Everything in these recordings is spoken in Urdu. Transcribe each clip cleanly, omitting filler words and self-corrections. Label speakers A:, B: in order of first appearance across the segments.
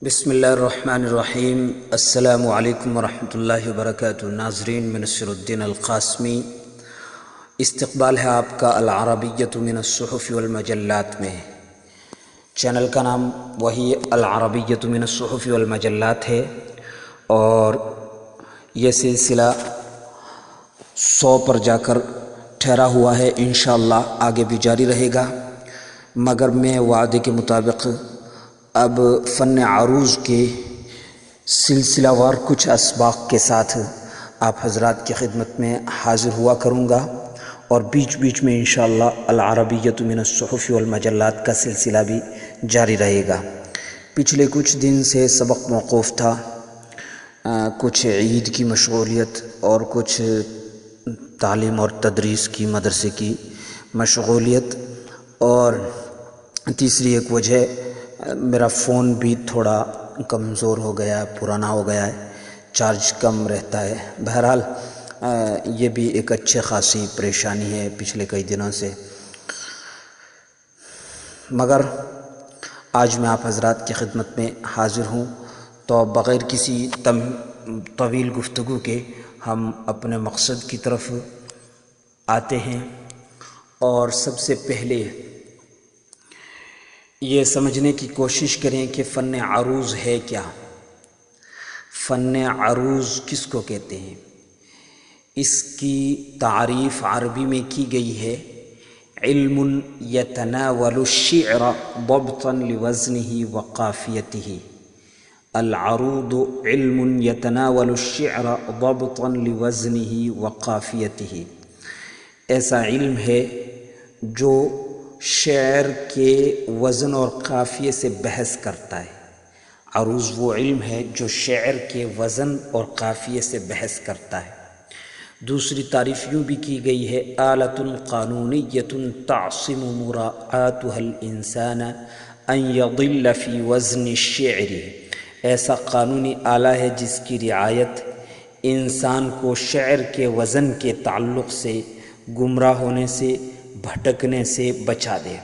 A: بسم اللہ الرحمن الرحیم۔ السلام علیکم ورحمۃ اللہ وبرکاتہ۔ ناظرین، میں نصیر الدین القاسمی، استقبال ہے آپ کا العربیۃ من الصحف والمجلات میں۔ چینل کا نام وہی العربیۃ من الصحف والمجلات ہے، اور یہ سلسلہ 100 پر جا کر ٹھہرا ہوا ہے، انشاءاللہ آگے بھی جاری رہے گا۔ مگر میں وعدے کے مطابق اب فن عروض کے سلسلہ وار کچھ اسباق کے ساتھ آپ حضرات کی خدمت میں حاضر ہوا کروں گا، اور بیچ بیچ میں انشاءاللہ العربیۃ من الصحف والمجلات کا سلسلہ بھی جاری رہے گا۔ پچھلے کچھ دن سے سبق موقوف تھا، کچھ عید کی مشغولیت اور کچھ تعلیم اور تدریس کی مدرسے کی مشغولیت، اور تیسری ایک وجہ میرا فون بھی تھوڑا کمزور ہو گیا ہے، پرانا ہو گیا ہے، چارج کم رہتا ہے۔ بہرحال یہ بھی ایک اچھے خاصی پریشانی ہے پچھلے کئی دنوں سے، مگر آج میں آپ حضرات کی خدمت میں حاضر ہوں، تو بغیر کسی طویل گفتگو کے ہم اپنے مقصد کی طرف آتے ہیں۔ اور سب سے پہلے یہ سمجھنے کی کوشش کریں کہ فن عروض ہے کیا، فن عروض کس کو کہتے ہیں۔ اس کی تعریف عربی میں کی گئی ہے: علم یتناول الشعر ضبطا لوزنه وقافیته۔ العروض علم یتناول الشعر ضبطا لوزنه وقافیته، ایسا علم ہے جو شعر کے وزن اور قافیے سے بحث کرتا ہے۔ عروض وہ علم ہے جو شعر کے وزن اور قافیے سے بحث کرتا ہے۔ دوسری تعریف یوں بھی کی گئی ہے: آلۃ قانونیۃ تعصم مراعاتها الانسان ان یضل فی وزن الشعر، ایسا قانونی آلہ ہے جس کی رعایت انسان کو شعر کے وزن کے تعلق سے گمراہ ہونے سے، بھٹکنے سے بچا دے۔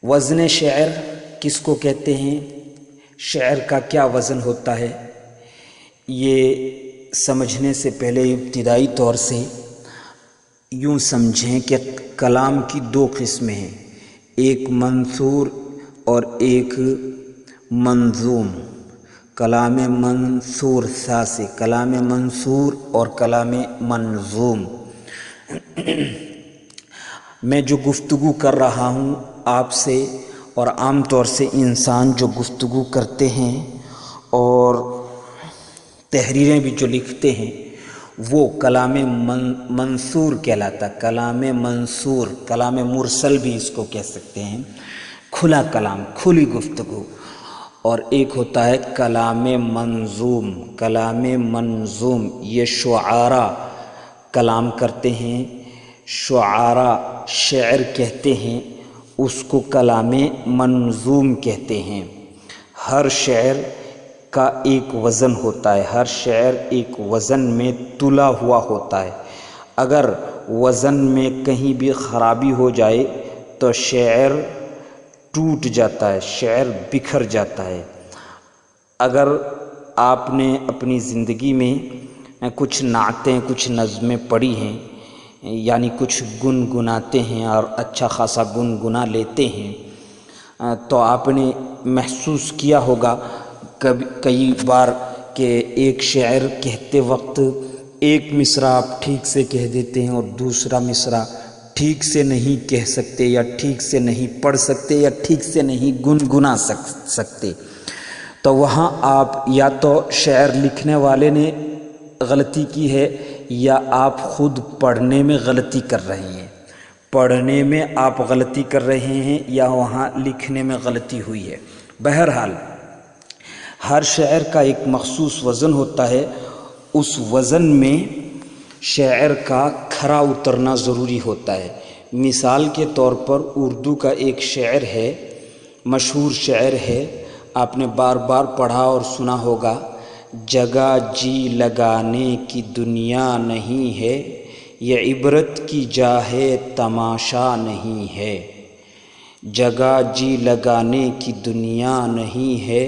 A: وزن شعر کس کو کہتے ہیں، شعر کا کیا وزن ہوتا ہے، یہ سمجھنے سے پہلے ابتدائی طور سے یوں سمجھیں کہ کلام کی دو قسمیں ہیں، ایک منثور اور ایک منظوم۔ کلام منثور سے کلام منثور اور کلام منظوم۔ میں جو گفتگو کر رہا ہوں آپ سے، اور عام طور سے انسان جو گفتگو کرتے ہیں اور تحریریں بھی جو لکھتے ہیں، وہ کلام منثور کہلاتا ہے۔ کلام منثور، کلام مرسل بھی اس کو کہہ سکتے ہیں، کھلا کلام، کھلی گفتگو۔ اور ایک ہوتا ہے کلام منظوم۔ کلام منظوم یہ شعراء کلام کرتے ہیں، شعراء شعر کہتے ہیں، اس کو کلام منظوم کہتے ہیں۔ ہر شعر کا ایک وزن ہوتا ہے، ہر شعر ایک وزن میں تلا ہوا ہوتا ہے۔ اگر وزن میں کہیں بھی خرابی ہو جائے تو شعر ٹوٹ جاتا ہے، شعر بکھر جاتا ہے۔ اگر آپ نے اپنی زندگی میں کچھ نعتیں، کچھ نظمیں پڑھی ہیں، یعنی کچھ گنگناتے ہیں اور اچھا خاصا گنگنا لیتے ہیں، تو آپ نے محسوس کیا ہوگا کئی بار کہ ایک شعر کہتے وقت ایک مصرع آپ ٹھیک سے کہہ دیتے ہیں اور دوسرا مصرع ٹھیک سے نہیں کہہ سکتے، یا ٹھیک سے نہیں پڑھ سکتے، یا ٹھیک سے نہیں گنگنا سکتے۔ تو وہاں آپ یا تو شعر لکھنے والے نے غلطی کی ہے، یا آپ خود پڑھنے میں غلطی کر رہے ہیں۔ پڑھنے میں آپ غلطی کر رہے ہیں یا وہاں لکھنے میں غلطی ہوئی ہے۔ بہرحال ہر شعر کا ایک مخصوص وزن ہوتا ہے، اس وزن میں شعر کا کھرا اترنا ضروری ہوتا ہے۔ مثال کے طور پر اردو کا ایک شعر ہے، مشہور شعر ہے، آپ نے بار بار پڑھا اور سنا ہوگا: جگہ جی لگانے کی دنیا نہیں ہے، یہ عبرت کی جا ہے تماشا نہیں ہے۔ جگہ جی لگانے کی دنیا نہیں ہے،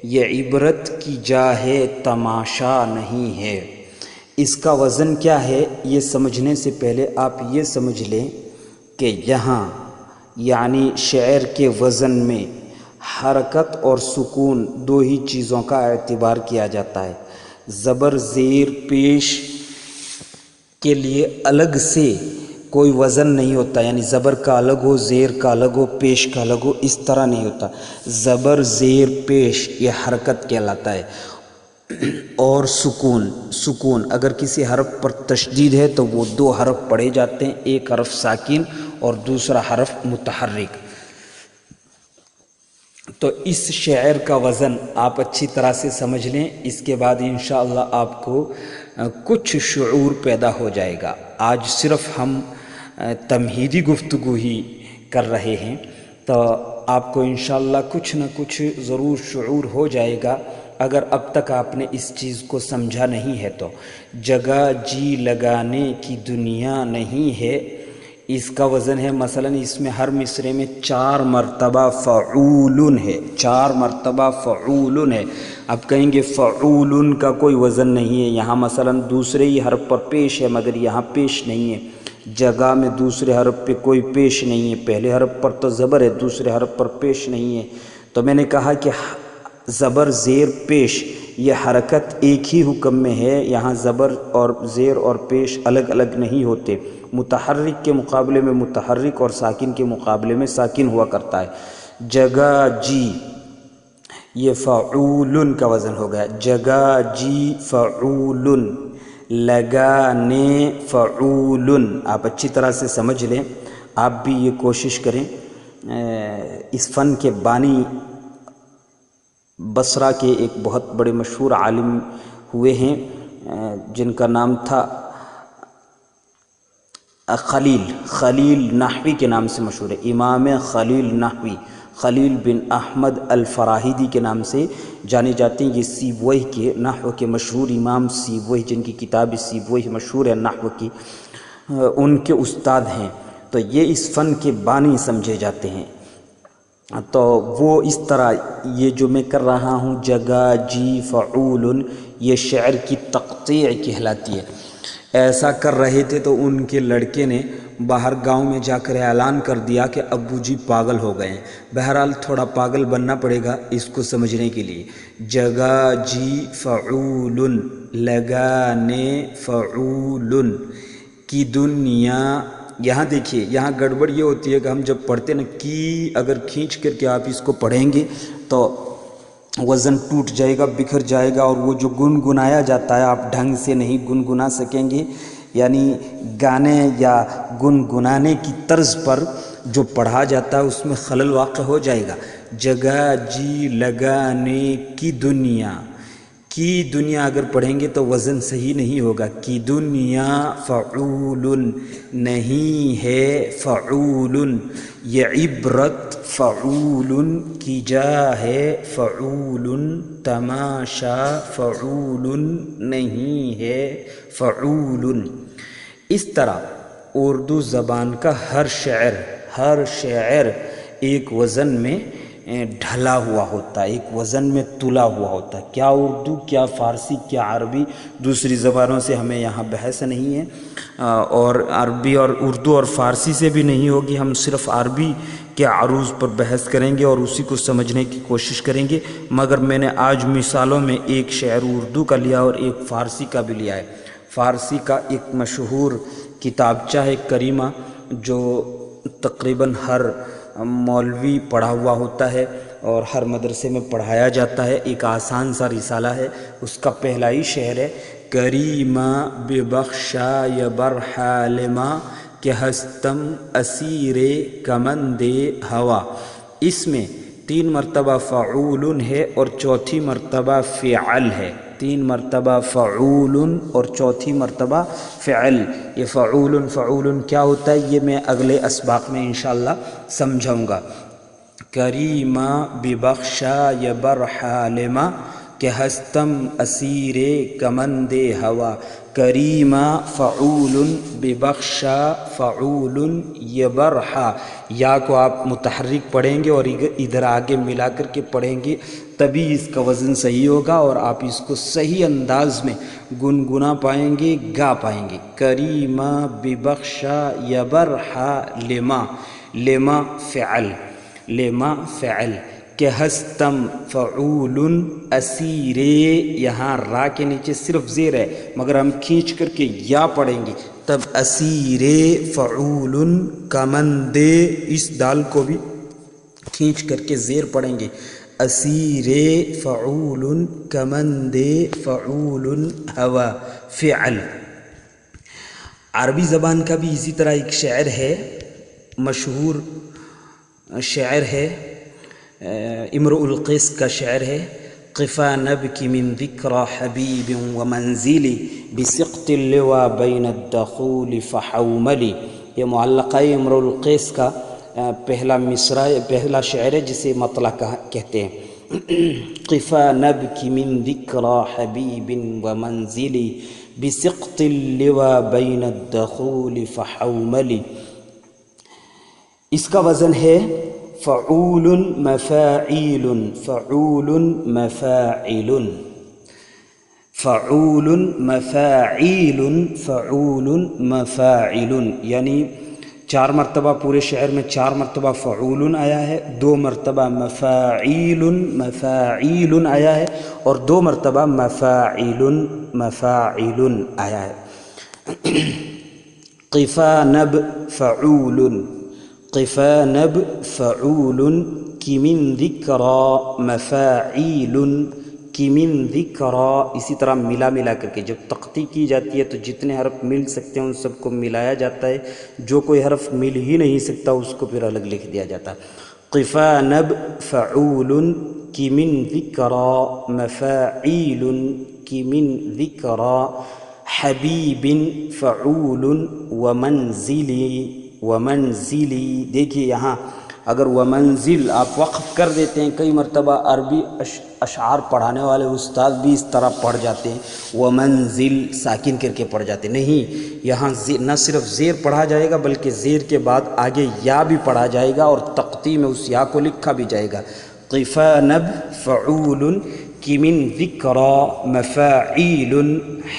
A: یہ عبرت کی جا ہے تماشا نہیں ہے۔ اس کا وزن کیا ہے یہ سمجھنے سے پہلے آپ یہ سمجھ لیں کہ یہاں یعنی شعر کے وزن میں حرکت اور سکون دو ہی چیزوں کا اعتبار کیا جاتا ہے۔ زبر زیر پیش کے لیے الگ سے کوئی وزن نہیں ہوتا، یعنی زبر کا الگ ہو، زیر کا الگ ہو، پیش کا الگ ہو، اس طرح نہیں ہوتا۔ زبر زیر پیش یہ حرکت کہلاتا ہے۔ اور سکون اگر کسی حرف پر تشدید ہے تو وہ دو حرف پڑھے جاتے ہیں، ایک حرف ساکن اور دوسرا حرف متحرک۔ تو اس شعر کا وزن آپ اچھی طرح سے سمجھ لیں، اس کے بعد انشاءاللہ آپ کو کچھ شعور پیدا ہو جائے گا۔ آج صرف ہم تمہیدی گفتگو ہی کر رہے ہیں، تو آپ کو انشاءاللہ کچھ نہ کچھ ضرور شعور ہو جائے گا اگر اب تک آپ نے اس چیز کو سمجھا نہیں ہے تو۔ جگہ جی لگانے کی دنیا نہیں ہے، اس کا وزن ہے، مثلا اس میں ہر مصرے میں 4 مرتبہ فعول ہے، 4 مرتبہ فعول ہے۔ اب کہیں گے فعول کا کوئی وزن نہیں ہے، یہاں مثلا دوسرے ہی حرف پر پیش ہے مگر یہاں پیش نہیں ہے۔ جگہ میں دوسرے حرف پہ کوئی پیش نہیں ہے، پہلے حرف پر تو زبر ہے، دوسرے حرف پر پیش نہیں ہے۔ تو میں نے کہا کہ زبر زیر پیش یہ حرکت ایک ہی حکم میں ہے، یہاں زبر اور زیر اور پیش الگ الگ نہیں ہوتے، متحرک کے مقابلے میں متحرک اور ساکن کے مقابلے میں ساکن ہوا کرتا ہے۔ جگہ جی یہ فعول کا وزن ہو گیا، جگہ جی فعول، لگانے فعول۔ آپ اچھی طرح سے سمجھ لیں، آپ بھی یہ کوشش کریں۔ اس فن کے بانی بصرہ کے ایک بہت بڑے مشہور عالم ہوئے ہیں جن کا نام تھا خلیل نحوی کے نام سے مشہور ہے، امام خلیل نحوی، خلیل بن احمد الفراہیدی کے نام سے جانے جاتے ہیں۔ یہ سیبویہ کے نحو کے مشہور امام سیبویہ، جن کی کتاب سیبویہ مشہور ہے نحو کی، ان کے استاد ہیں۔ تو یہ اس فن کے بانی سمجھے جاتے ہیں۔ تو وہ اس طرح یہ جو میں کر رہا ہوں جگہ جی فعول، یہ شعر کی تقطیع کہلاتی ہے۔ ایسا کر رہے تھے تو ان کے لڑکے نے باہر گاؤں میں جا کر اعلان کر دیا کہ ابو جی پاگل ہو گئے ہیں۔ بہرحال تھوڑا پاگل بننا پڑے گا اس کو سمجھنے کے لیے۔ جگہ جی فعول، لگانے فعول کی دنیا، یہاں دیکھیے یہاں گڑبڑ یہ ہوتی ہے کہ ہم جب پڑھتے نا کی اگر کھینچ کر کے آپ اس کو پڑھیں گے تو وزن ٹوٹ جائے گا، بکھر جائے گا، اور وہ جو گنگنایا جاتا ہے آپ ڈھنگ سے نہیں گنگنا سکیں گے، یعنی گانے یا گنگنانے کی طرز پر جو پڑھا جاتا ہے اس میں خلل واقع ہو جائے گا۔ جگہ جی لگانے کی دنیا، کی دنیا اگر پڑھیں گے تو وزن صحیح نہیں ہوگا۔ کی دنیا فعول نہیں ہے، فعول یہ عبرت فعول کی جا ہے، فعول تماشا فعول نہیں ہے، فعول۔ اس طرح اردو زبان کا ہر شعر ایک وزن میں ڈھلا ہوا ہوتا ہے، ایک وزن میں تلا ہوا ہوتا ہے۔ کیا اردو، کیا فارسی، کیا عربی، دوسری زبانوں سے ہمیں یہاں بحث نہیں ہے، اور عربی اور اردو اور فارسی سے بھی نہیں ہوگی۔ ہم صرف عربی کے عروض پر بحث کریں گے اور اسی کو سمجھنے کی کوشش کریں گے۔ مگر میں نے آج مثالوں میں ایک شعر اردو کا لیا اور ایک فارسی کا بھی لیا ہے۔ فارسی کا ایک مشہور کتابچہ ہے کریمہ، جو تقریباً ہر مولوی پڑھا ہوا ہوتا ہے اور ہر مدرسے میں پڑھایا جاتا ہے، ایک آسان سا رسالہ ہے۔ اس کا پہلا ہی شعر ہے، کریمہ ببخشائے برحالما کہ ہستم اسیر کمند ہوا۔ اس میں 3 مرتبہ فعول ہے اور چوتھی مرتبہ فعل ہے، 3 مرتبہ فعول اور چوتھی مرتبہ فعل۔ یہ فعول کیا ہوتا ہے یہ میں اگلے اسباق میں انشاءاللہ سمجھاؤں گا۔ کریمہ ببخشائے برحالما، کہ ہستم اسیر کمند ہوا، کریما فعول ببخشا فعول یبرحا۔ یا کو آپ متحرک پڑھیں گے اور ادھر آگے ملا کر کے پڑھیں گے، تبھی اس کا وزن صحیح ہوگا اور آپ اس کو صحیح انداز میں گنگنا پائیں گے، گا پائیں گے۔ کریما ببخشا یبرحا لما، لما فعل، لما فعل، کہ ہستم فعول اسیر، یہاں را کے نیچے صرف زیر ہے مگر ہم کھینچ کر کے یا پڑھیں گے تب اسیر فعول کمند، اس دال کو بھی کھینچ کر کے زیر پڑھیں گے، اسیر فعول کمند فعول ہوا فعل۔ عربی زبان کا بھی اسی طرح ایک شعر ہے، مشہور شعر ہے، امرؤ القیس کا شعر ہے، قفا نبکی من ذکری حبیب ومنزلی بسقط اللوا بین الدخول فحوملی۔ یہ معلقہ امرؤ القیس کا پہلا مصرع، پہلا شعر ہے جسے مطلع کہتے ہیں۔ قفا نبکی من ذکری حبیب ومنزلی بسقط اللوا بین الدخول فحوملی۔ اس کا وزن ہے فعول مفاعیل، فعول مفاعل، فعول مفاعیل، فعول مفاعل، یعنی 4 مرتبہ پورے شعر میں 4 مرتبہ فعول آیا ہے، 2 مرتبہ مفاعیل، مفاعیل آیا ہے اور 2 مرتبہ مفاعل، مفاعل آیا ہے۔ قفا نب فعول، قفا نب فعول کی من ذکرا مفاعیل، کی من ذکرا، اسی طرح ملا ملا کر کے جب تختی کی جاتی ہے تو جتنے حرف مل سکتے ہیں ان سب کو ملایا جاتا ہے، جو کوئی حرف مل ہی نہیں سکتا اس کو پھر الگ لکھ دیا جاتا ہے۔ قفا نب فعول کی من ذکرا مفاعیل، کی من ذکرا حبیب فعول ومنزلی، ومنزلی۔ دیکھیے یہاں اگر ومنزل آپ وقف کر دیتے ہیں، کئی مرتبہ عربی اشعار پڑھانے والے استاد بھی اس طرح پڑھ جاتے ہیں، ومنزل ساکن کر کے پڑھ جاتے ہیں، نہیں، یہاں نہ صرف زیر پڑھا جائے گا بلکہ زیر کے بعد آگے یا بھی پڑھا جائے گا اور تختی میں اس یا کو لکھا بھی جائے گا۔ قفا نب فعول کی من ذکرا مفاعیل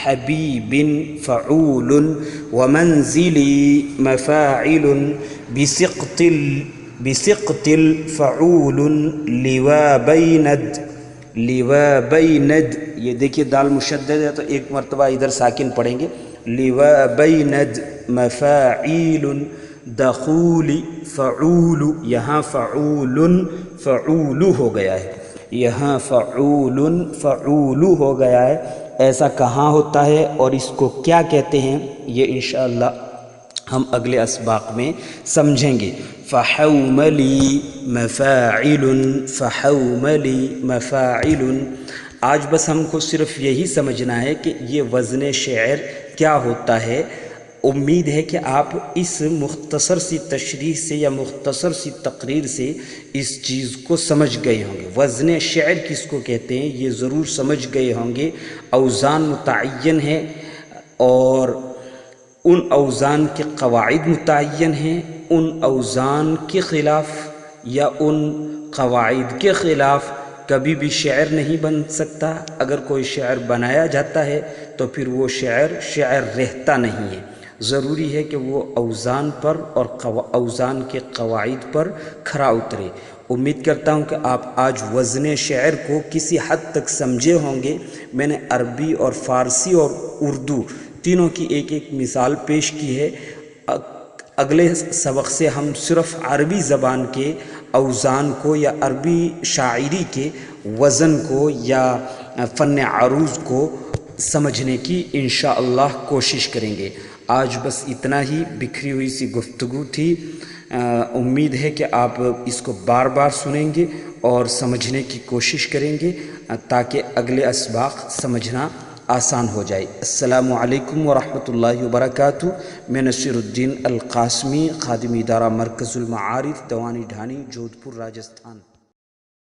A: حبیب فعول ومنزلی مفاعل بسقط الفعول لوا بیند، لوا بیند، یہ دیکھیے دال مشدد ہے تو ایک مرتبہ ادھر ساکن پڑھیں گے، لوا بیند مفاعیل دخول فعول، یہاں فعول فعول ہو گیا ہے، یہاں فعول فعول ہو گیا ہے۔ ایسا کہاں ہوتا ہے اور اس کو کیا کہتے ہیں یہ انشاءاللہ ہم اگلے اسباق میں سمجھیں گے۔ فحوملی مفاعل، فحوملی مفاعل۔ آج بس ہم کو صرف یہی سمجھنا ہے کہ یہ وزن شعر کیا ہوتا ہے۔ امید ہے کہ آپ اس مختصر سی تشریح سے یا مختصر سی تقریر سے اس چیز کو سمجھ گئے ہوں گے۔ وزن شعر کس کو کہتے ہیں یہ ضرور سمجھ گئے ہوں گے۔ اوزان متعین ہے اور ان اوزان کے قواعد متعین ہیں، ان اوزان کے خلاف یا ان قواعد کے خلاف کبھی بھی شعر نہیں بن سکتا۔ اگر کوئی شعر بنایا جاتا ہے تو پھر وہ شعر رہتا نہیں ہے، ضروری ہے کہ وہ اوزان پر اور اوزان کے قواعد پر کھرا اترے۔ امید کرتا ہوں کہ آپ آج وزن شعر کو کسی حد تک سمجھے ہوں گے۔ میں نے عربی اور فارسی اور اردو تینوں کی ایک ایک مثال پیش کی ہے۔ اگلے سبق سے ہم صرف عربی زبان کے اوزان کو یا عربی شاعری کے وزن کو یا فن عروض کو سمجھنے کی انشاءاللہ کوشش کریں گے۔ آج بس اتنا ہی بکھری ہوئی سی گفتگو تھی۔ امید ہے کہ آپ اس کو بار بار سنیں گے اور سمجھنے کی کوشش کریں گے تاکہ اگلے اسباق سمجھنا آسان ہو جائے۔ السلام علیکم ورحمۃ اللہ وبرکاتہ۔ میں نصیر الدین القاسمی، خادم ادارہ مرکز المعارف، دوانی ڈھانی، جودھپور، راجستھان۔